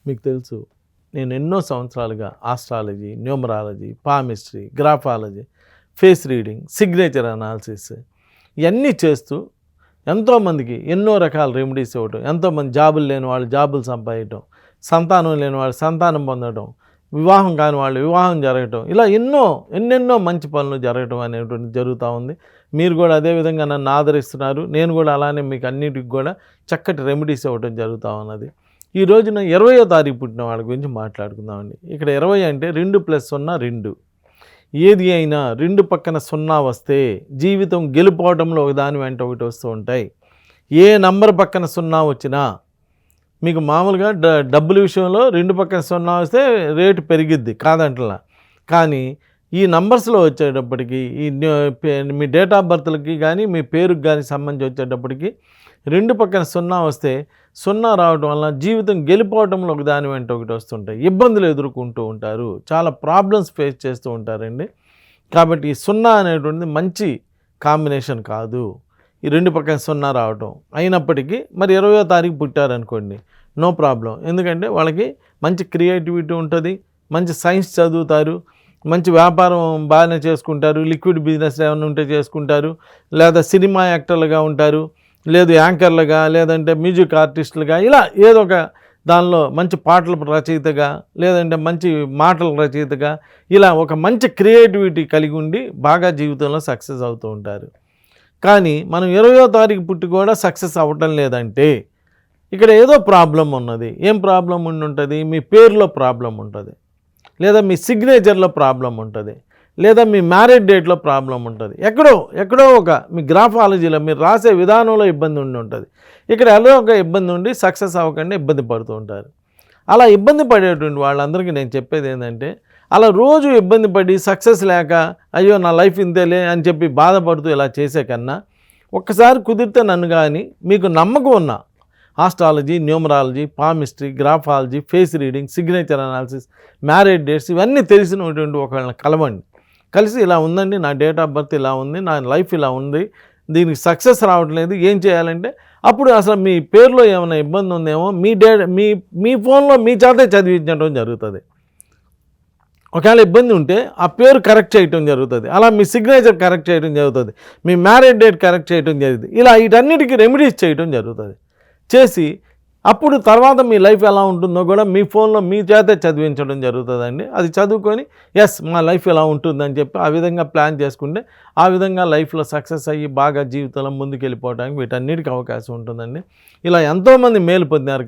మీకు తెలుసు నేను ఎన్నో సంవత్సరాలుగా astrology, numerology, palmistry, graphology, face reading, signature analysis ఇవన్నీ చేస్తూ ఎంతోమందికి ఎన్నో రకాల రెమెడీస్ ఇవ్వటం, ఎంతోమంది జాబులు లేని వాళ్ళు జాబులు సంపాదించడం, సంతానం లేని వాళ్ళు సంతానం పొందడం, వివాహం కాని వాళ్ళు వివాహం జరగటం, ఇలా ఎన్నెన్నో మంచి పనులు జరగటం అనేటువంటి జరుగుతూ ఉంది. మీరు కూడా అదేవిధంగా నన్ను ఆదరిస్తున్నారు. నేను కూడా అలానే మీకు అన్నిటికి కూడా చక్కటి రెమెడీస్ ఇవ్వటం జరుగుతూ ఉన్నది. ఈ రోజున 20వ తారీఖు పుట్టిన వాళ్ళ గురించి మాట్లాడుకుందామండి. ఇక్కడ 20 అంటే 2+0 2. ఏది అయినా 2 పక్కన 0 వస్తే జీవితం గెలుపోవడంలో ఒకదాని వెంట ఒకటి వస్తూ ఉంటాయి. ఏ నంబర్ పక్కన 0 వచ్చినా మీకు మామూలుగా డబ్బుల విషయంలో 2 పక్కన 0 వస్తే రేటు పెరిగిద్ది కాదంటలా. కానీ ఈ నంబర్స్లో వచ్చేటప్పటికి మీ డేట్ ఆఫ్ బర్త్లకి కానీ మీ పేరుకి కానీ సంబంధించి వచ్చేటప్పటికి 2 పక్కన 0 వస్తే 0 రావడం వల్ల జీవితం గెలిపోవడంలో ఒక దాని వెంట ఒకటి వస్తుంటాయి. ఇబ్బందులు ఎదుర్కొంటూ ఉంటారు, చాలా ప్రాబ్లమ్స్ ఫేస్ చేస్తూ ఉంటారండి. కాబట్టి ఈ 0 అనేటువంటిది మంచి కాంబినేషన్ కాదు. ఈ 2 పక్కన 0 రావటం అయినప్పటికీ మరి 20వ తారీఖు పుట్టారనుకోండి, నో ప్రాబ్లం. ఎందుకంటే వాళ్ళకి మంచి క్రియేటివిటీ ఉంటుంది, మంచి సైన్స్ చదువుతారు, మంచి వ్యాపారం బాగానే చేసుకుంటారు, లిక్విడ్ బిజినెస్ ఏమైనా ఉంటే చేసుకుంటారు, లేదా సినిమా యాక్టర్లుగా ఉంటారు, లేదు యాంకర్లుగా, లేదంటే మ్యూజిక్ ఆర్టిస్టులుగా, ఇలా ఏదో ఒక దానిలో మంచి పాటల రచయితగా, లేదంటే మంచి మాటల రచయితగా, ఇలా ఒక మంచి క్రియేటివిటీ కలిగి ఉండి బాగా జీవితంలో సక్సెస్ అవుతూ ఉంటారు. కానీ మనం 20వ తారీఖు పుట్టి కూడా సక్సెస్ అవ్వటం లేదంటే ఇక్కడ ఏదో ప్రాబ్లం ఉన్నది. ఏం ప్రాబ్లం ఉంటుంది? మీ పేరులో ప్రాబ్లం ఉంటుంది, లేదా మీ సిగ్నేచర్లో ప్రాబ్లం ఉంటుంది, లేదా మీ మ్యారేజ్ డేట్లో ప్రాబ్లం ఉంటుంది. ఎక్కడో ఒక మీ గ్రాఫాలజీలో మీరు రాసే విధానంలో ఇబ్బంది ఉంటుంది. ఇక్కడ ఏదో ఒక ఇబ్బంది ఉండి సక్సెస్ అవ్వకుండా ఇబ్బంది పడుతూ ఉంటారు. అలా ఇబ్బంది పడేటువంటి వాళ్ళందరికీ నేను చెప్పేది ఏంటంటే, అలా రోజు ఇబ్బంది పడి సక్సెస్ లేక అయ్యో నా లైఫ్ ఇంతేలే అని చెప్పి బాధపడుతూ ఇలా చేసే కన్నా ఒక్కసారి కుదిరితే నన్ను కానీ మీకు నమ్మకం ఉన్న astrology, numerology, palmistry, graphology, face reading, signature analysis, marriage dates ఇవన్నీ తెలిసినటువంటి ఒకళ్ళని కలవండి. కలిసి ఇలా ఉందండి, నా డేట్ ఆఫ్ బర్త్ ఇలా ఉంది, నా లైఫ్ ఇలా ఉంది, దీనికి సక్సెస్ రావట్లేదు, ఏం చేయాలంటే అప్పుడు అసలు మీ పేరులో ఏమైనా ఇబ్బంది ఉందేమో మీ ఫోన్లో మీ చేతే చదివించడం జరుగుతుంది. ఒకవేళ ఇబ్బంది ఉంటే ఆ పేరు కరెక్ట్ చేయటం జరుగుతుంది, అలా మీ సిగ్నేచర్ కరెక్ట్ చేయడం జరుగుతుంది, మీ మ్యారేజ్ డేట్ కరెక్ట్ చేయడం జరుగుతుంది. ఇలా వీటన్నిటికీ రెమెడీస్ చేయడం జరుగుతుంది. చేసి అప్పుడు తర్వాత మీ లైఫ్ ఎలా ఉంటుందో కూడా మీ ఫోన్లో మీ చేతే చదివించడం జరుగుతుందండి. అది చదువుకొని ఎస్ మా లైఫ్ ఎలా ఉంటుందని చెప్పి ఆ విధంగా ప్లాన్ చేసుకుంటే ఆ విధంగా లైఫ్లో సక్సెస్ అయ్యి బాగా జీవితంలో ముందుకు వెళ్ళిపోవడానికి వీటన్నిటికీ అవకాశం ఉంటుందండి. ఇలా ఎంతోమంది మేలు పొందినారు.